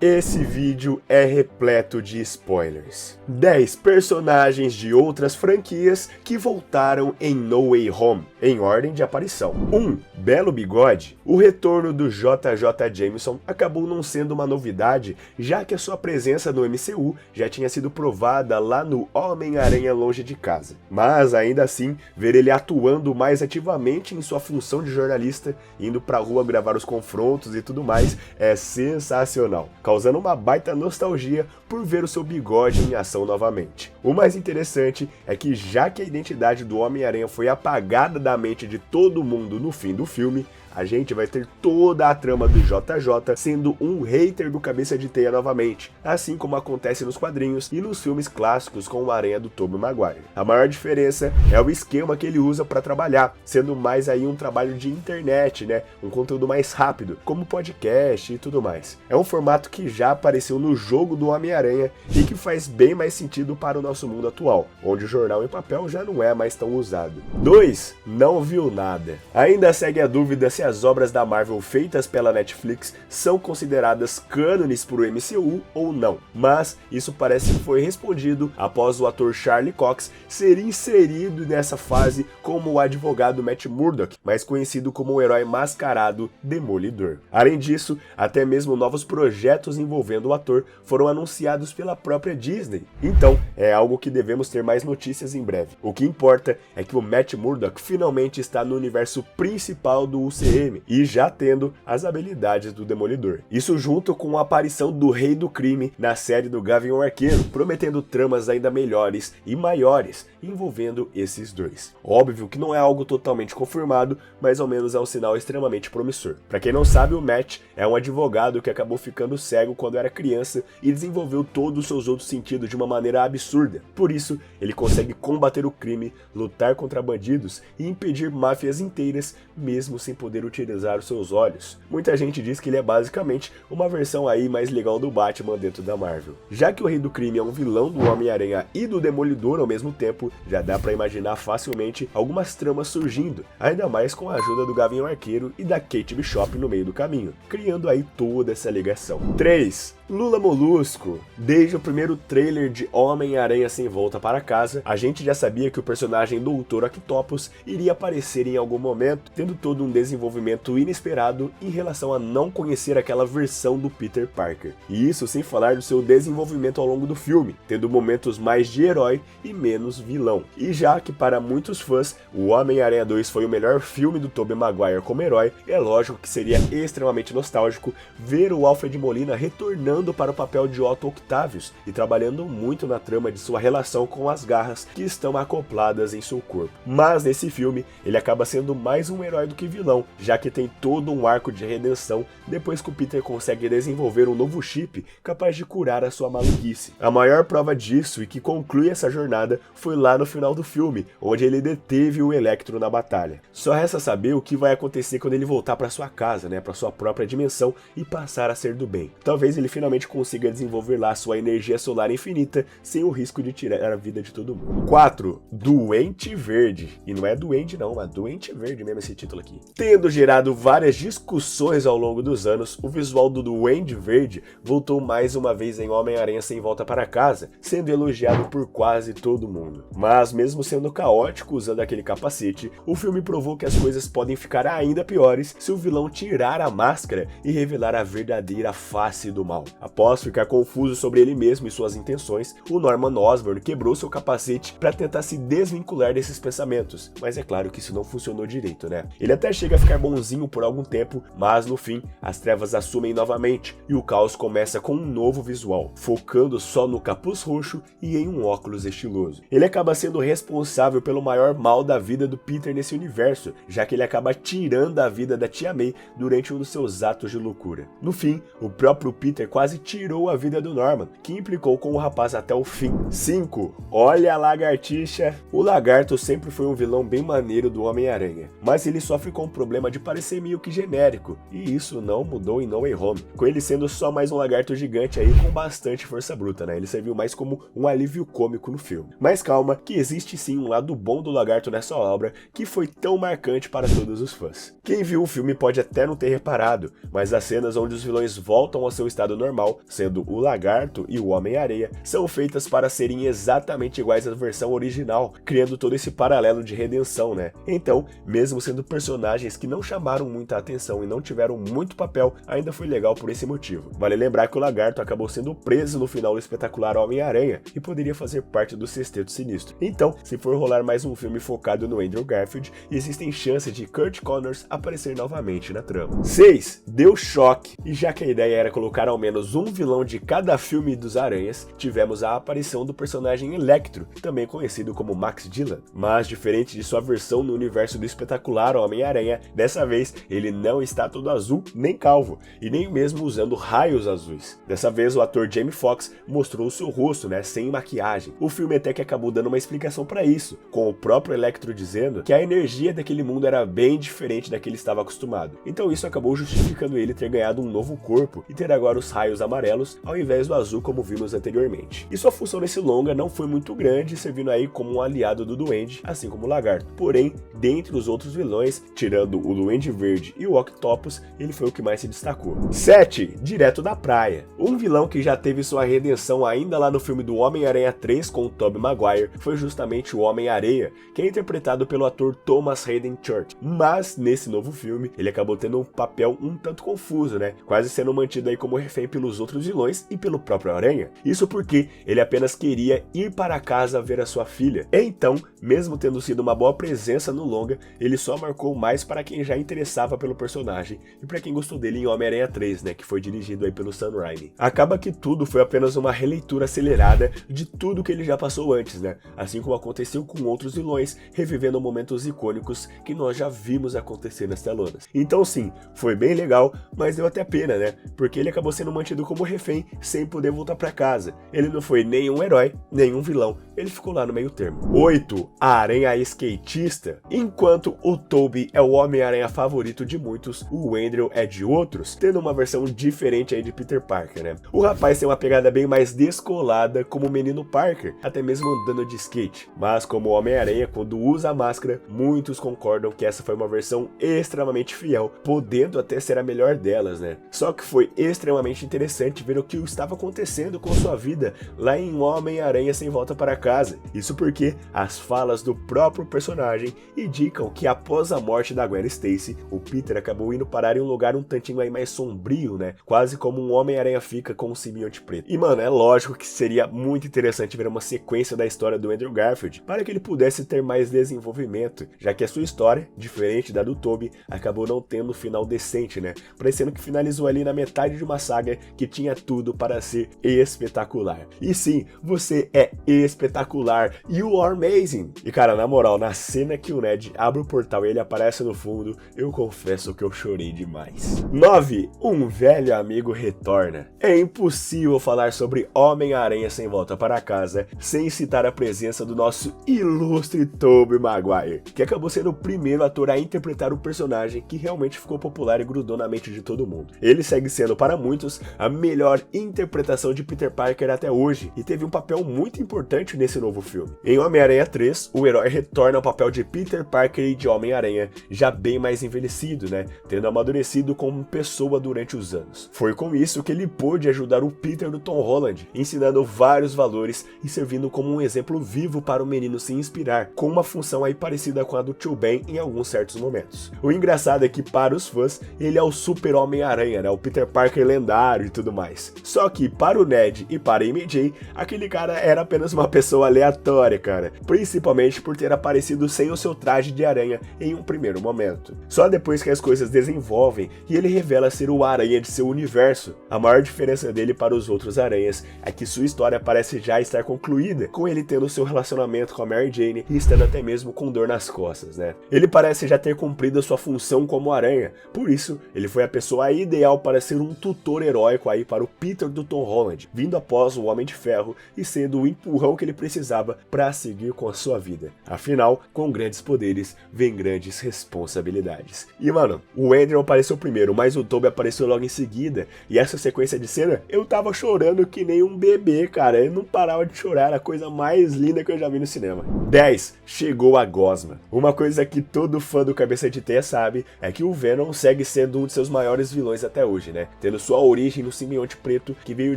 Esse vídeo é repleto de spoilers. 10 personagens de outras franquias que voltaram em No Way Home, em ordem de aparição. 1. Belo Bigode. O retorno do JJ Jameson acabou não sendo uma novidade, já que a sua presença no MCU já tinha sido provada lá no Homem-Aranha Longe de Casa. Mas ainda assim, ver ele atuando mais ativamente em sua função de jornalista, indo pra rua gravar os confrontos e tudo mais, é sensacional, causando uma baita nostalgia por ver o seu bigode em ação novamente. O mais interessante é que, já que a identidade do Homem-Aranha foi apagada da mente de todo mundo no fim do filme, a gente vai ter toda a trama do JJ sendo um hater do Cabeça de Teia novamente, assim como acontece nos quadrinhos e nos filmes clássicos com o Aranha do Tobey Maguire. A maior diferença é o esquema que ele usa para trabalhar, sendo mais aí um trabalho de internet, né? Um conteúdo mais rápido, como podcast e tudo mais. É um formato que já apareceu no jogo do Homem-Aranha e que faz bem mais sentido para o nosso mundo atual, onde o jornal em papel já não é mais tão usado. 2. Não viu nada. Ainda segue a dúvida se as obras da Marvel feitas pela Netflix são consideradas cânones para o MCU ou não, mas isso parece que foi respondido após o ator Charlie Cox ser inserido nessa fase como o advogado Matt Murdock, mais conhecido como o herói mascarado Demolidor. Além disso, até mesmo novos projetos envolvendo o ator foram anunciados pela própria Disney, então é algo que devemos ter mais notícias em breve. O que importa é que o Matt Murdock finalmente está no universo principal do UCM e já tendo as habilidades do Demolidor. Isso junto com a aparição do Rei do Crime na série do Gavião Arqueiro, prometendo tramas ainda melhores e maiores envolvendo esses dois. Óbvio que não é algo totalmente confirmado, mas ao menos é um sinal extremamente promissor. Pra quem não sabe, o Matt é um advogado que acabou ficando cego quando era criança e desenvolveu todos os seus outros sentidos de uma maneira absurda. Por isso, ele consegue combater o crime, lutar contra bandidos e impedir máfias inteiras, mesmo sem poder utilizar os seus olhos. Muita gente diz que ele é basicamente uma versão aí mais legal do Batman dentro da Marvel. Já que o Rei do Crime é um vilão do Homem-Aranha e do Demolidor ao mesmo tempo, já dá pra imaginar facilmente algumas tramas surgindo, ainda mais com a ajuda do Gavião Arqueiro e da Kate Bishop no meio do caminho, criando aí toda essa ligação. 3. Lula Molusco. Desde o primeiro trailer de Homem-Aranha Sem Volta para Casa, a gente já sabia que o personagem Dr. Octopus iria aparecer em algum momento, tendo todo um desenvolvimento inesperado em relação a não conhecer aquela versão do Peter Parker. E isso sem falar do seu desenvolvimento ao longo do filme, tendo momentos mais de herói e menos vilão. E já que para muitos fãs o Homem-Aranha 2 foi o melhor filme do Tobey Maguire como herói, é lógico que seria extremamente nostálgico ver o Alfred Molina retornando para o papel de Otto Octavius e trabalhando muito na trama de sua relação com as garras que estão acopladas em seu corpo. Mas nesse filme, ele acaba sendo mais um herói do que vilão, já que tem todo um arco de redenção depois que o Peter consegue desenvolver um novo chip capaz de curar a sua maluquice. A maior prova disso e que conclui essa jornada foi lá no final do filme, onde ele deteve o Electro na batalha. Só resta saber o que vai acontecer quando ele voltar para sua casa, para sua própria dimensão e passar a ser do bem. Talvez ele finalmente consiga desenvolver lá sua energia solar infinita sem o risco de tirar a vida de todo mundo. 4. Duende Verde. E não é duende não, é Doente Verde mesmo esse título aqui. Tendo gerado várias discussões ao longo dos anos, o visual do Duende Verde voltou mais uma vez em Homem-Aranha Sem Volta para Casa, sendo elogiado por quase todo mundo. Mas mesmo sendo caótico usando aquele capacete, o filme provou que as coisas podem ficar ainda piores se o vilão tirar a máscara e revelar a verdadeira face do mal. Após ficar confuso sobre ele mesmo e suas intenções, o Norman Osborn quebrou seu capacete para tentar se desvincular desses pensamentos, mas é claro que isso não funcionou direito, Ele até chega a ficar bonzinho por algum tempo, mas no fim, as trevas assumem novamente e o caos começa com um novo visual, focando só no capuz roxo e em um óculos estiloso. Ele acaba sendo responsável pelo maior mal da vida do Peter nesse universo, já que ele acaba tirando a vida da Tia May durante um dos seus atos de loucura. No fim, o próprio Peter quase tirou a vida do Norman, que implicou com o rapaz até o fim. 5. Olha a lagartixa. O lagarto sempre foi um vilão bem maneiro do Homem-Aranha, mas ele sofre com o problema de parecer meio que genérico, e isso não mudou em No Way Home, com ele sendo só mais um lagarto gigante aí com bastante força bruta, Ele serviu mais como um alívio cômico no filme. Mas calma, que existe sim um lado bom do lagarto nessa obra, que foi tão marcante para todos os fãs. Quem viu o filme pode até não ter reparado, mas as cenas onde os vilões voltam ao seu estado normal normal, sendo o Lagarto e o Homem-Areia, são feitas para serem exatamente iguais à versão original, criando todo esse paralelo de redenção, né? Então, mesmo sendo personagens que não chamaram muita atenção e não tiveram muito papel, ainda foi legal por esse motivo. Vale lembrar que o Lagarto acabou sendo preso no final do espetacular Homem-Aranha e poderia fazer parte do Sexteto Sinistro. Então, se for rolar mais um filme focado no Andrew Garfield, existem chances de Curt Connors aparecer novamente na trama. 6. Deu choque. E já que a ideia era colocar ao menos um vilão de cada filme dos Aranhas, tivemos a aparição do personagem Electro, também conhecido como Max Dillon. Mas, diferente de sua versão no universo do espetacular Homem-Aranha, dessa vez ele não está todo azul nem calvo, e nem mesmo usando raios azuis. Dessa vez o ator Jamie Foxx mostrou o seu rosto, sem maquiagem. O filme até que acabou dando uma explicação para isso, com o próprio Electro dizendo que a energia daquele mundo era bem diferente da que ele estava acostumado. Então isso acabou justificando ele ter ganhado um novo corpo e ter agora os raios amarelos ao invés do azul como vimos anteriormente. E sua função nesse longa não foi muito grande, servindo aí como um aliado do Duende, assim como o Lagarto. Porém, dentre os outros vilões, tirando o Duende Verde e o Octopus, ele foi o que mais se destacou. 7. Direto da praia. Um vilão que já teve sua redenção ainda lá no filme do Homem-Aranha 3 com o Tobey Maguire foi justamente o Homem-Areia, que é interpretado pelo ator Thomas Hayden Church. Mas nesse novo filme, ele acabou tendo um papel um tanto confuso, quase sendo mantido aí como refém pelos outros vilões e pelo próprio Aranha. Isso porque ele apenas queria ir para casa ver a sua filha. Então, mesmo tendo sido uma boa presença no longa, ele só marcou mais para quem já interessava pelo personagem e para quem gostou dele em Homem-Aranha 3, que foi dirigido aí pelo Sam Raimi. Acaba que tudo foi apenas uma releitura acelerada de tudo que ele já passou antes, assim como aconteceu com outros vilões, revivendo momentos icônicos que nós já vimos acontecer nas telonas. Então sim, foi bem legal, mas deu até pena, porque ele acabou sendo mantido como refém sem poder voltar para casa. Ele não foi nem um herói, nem um vilão, ele ficou lá no meio termo. 8. A Aranha Skatista. Enquanto o Tobey é o Homem-Aranha favorito de muitos, o Andrew é de outros, tendo uma versão diferente aí de Peter Parker, O rapaz tem uma pegada bem mais descolada como o menino Parker, até mesmo andando de skate. Mas como o Homem-Aranha, quando usa a máscara, muitos concordam que essa foi uma versão extremamente fiel, podendo até ser a melhor delas, Só que foi extremamente interessante ver o que estava acontecendo com sua vida lá em Homem-Aranha Sem Volta para Casa. Isso porque as falas do próprio personagem indicam que após a morte da Gwen Stacy, o Peter acabou indo parar em um lugar um tantinho aí mais sombrio, quase como um Homem-Aranha fica com um simbionte preto. E mano, é lógico que seria muito interessante ver uma sequência da história do Andrew Garfield para que ele pudesse ter mais desenvolvimento, já que a sua história, diferente da do Tobey, acabou não tendo um final decente, parecendo que finalizou ali na metade de uma saga que tinha tudo para ser espetacular. E sim, você é espetacular, you are amazing! E cara, na moral, na cena que o Ned abre o portal e ele aparece no fundo, eu confesso que eu chorei demais. 9. Um velho amigo retorna. É impossível falar sobre Homem-Aranha Sem Volta para Casa sem citar a presença do nosso ilustre Tobey Maguire, que acabou sendo o primeiro ator a interpretar o personagem que realmente ficou popular e grudou na mente de todo mundo. Ele segue sendo para muitos a melhor interpretação de Peter Parker até hoje e teve um papel muito importante nesse novo filme. Em Homem-Aranha 3, o herói retorna ao papel de Peter Parker e de Homem-Aranha já bem mais envelhecido, tendo amadurecido como pessoa durante os anos. Foi com isso que ele pôde ajudar o Peter do Tom Holland, ensinando vários valores e servindo como um exemplo vivo para o menino se inspirar, com uma função aí parecida com a do Tio Ben em alguns certos momentos. O engraçado é que para os fãs, ele é o super Homem-Aranha, o Peter Parker lendário e tudo mais. Só que para o Ned e para a MJ, aquele cara era apenas uma pessoa aleatória, cara, principalmente por ter aparecido sem o seu traje de aranha em um primeiro momento. Só depois que as coisas desenvolvem e ele revela ser o Aranha de seu universo. A maior diferença dele para os outros aranhas é que sua história parece já estar concluída, com ele tendo seu relacionamento com a Mary Jane e estando até mesmo com dor nas costas, Ele parece já ter cumprido a sua função como aranha, por isso ele foi a pessoa ideal para ser um tutor heróico aí para o Peter do Tom Holland, vindo após o Homem de Ferro e sendo o empurrão que ele precisava para seguir com a sua vida. Afinal, com grandes poderes vem grandes responsabilidades. E mano, o Andrew apareceu primeiro, mas o Tobey apareceu logo em seguida, e essa sequência de cena, eu tava chorando que nem um bebê, cara, eu não parava de chorar, a coisa mais linda que eu já vi no cinema. 10. Chegou a gosma. Uma coisa que todo fã do Cabeça de Teia sabe é que o Venom segue sendo um de seus maiores vilões até hoje, tendo sua origem no simbionte preto que veio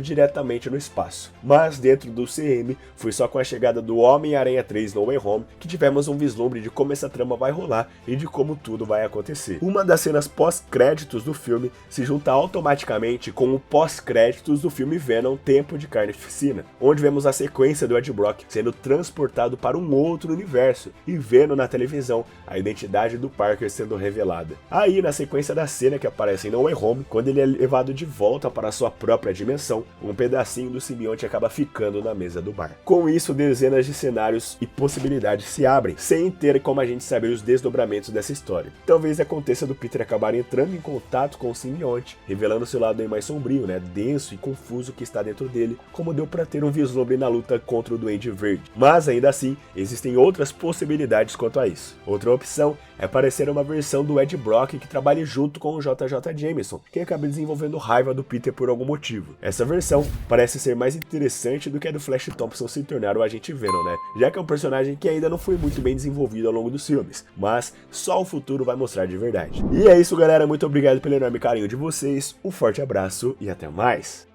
diretamente no espaço. Mas dentro do CM, foi só com a chegada do Homem-Aranha 3 No Way Home que tivemos um vislumbre de como essa trama vai rolar e de como tudo vai acontecer. Uma das cenas pós-créditos do filme se junta automaticamente com o pós-créditos do filme Venom Tempo de Carnificina, onde vemos a sequência do Ed Brock sendo transportado para um outro universo e vendo na televisão a identidade do Parker sendo revelada. Aí, na sequência da cena que aparece em No Way Home, quando ele é levado de volta para sua própria dimensão, um pedacinho do simbionte acaba ficando na mesa do bar. Com isso, dezenas de cenários e possibilidades se abrem, sem ter como a gente saber os desdobramentos dessa história. Talvez aconteça do Peter acabar entrando em contato com o simbionte, revelando seu lado aí mais sombrio, denso e confuso que está dentro dele, como deu para ter um vislumbre na luta contra o Duende Verde. Mas ainda assim, existem outras possibilidades quanto a isso. Outra opção é parecer uma versão do Ed Brock que trabalhe junto com o JJ Jameson, que acaba desenvolvendo raiva do Peter por algum motivo. Essa versão parece ser mais interessante do que a do Flash Thompson se tornar o Agente Venom, já que é um personagem que ainda não foi muito bem desenvolvido ao longo dos filmes, mas só o futuro vai mostrar de verdade. E é isso, galera, muito obrigado pelo enorme carinho de vocês, um forte abraço e até mais!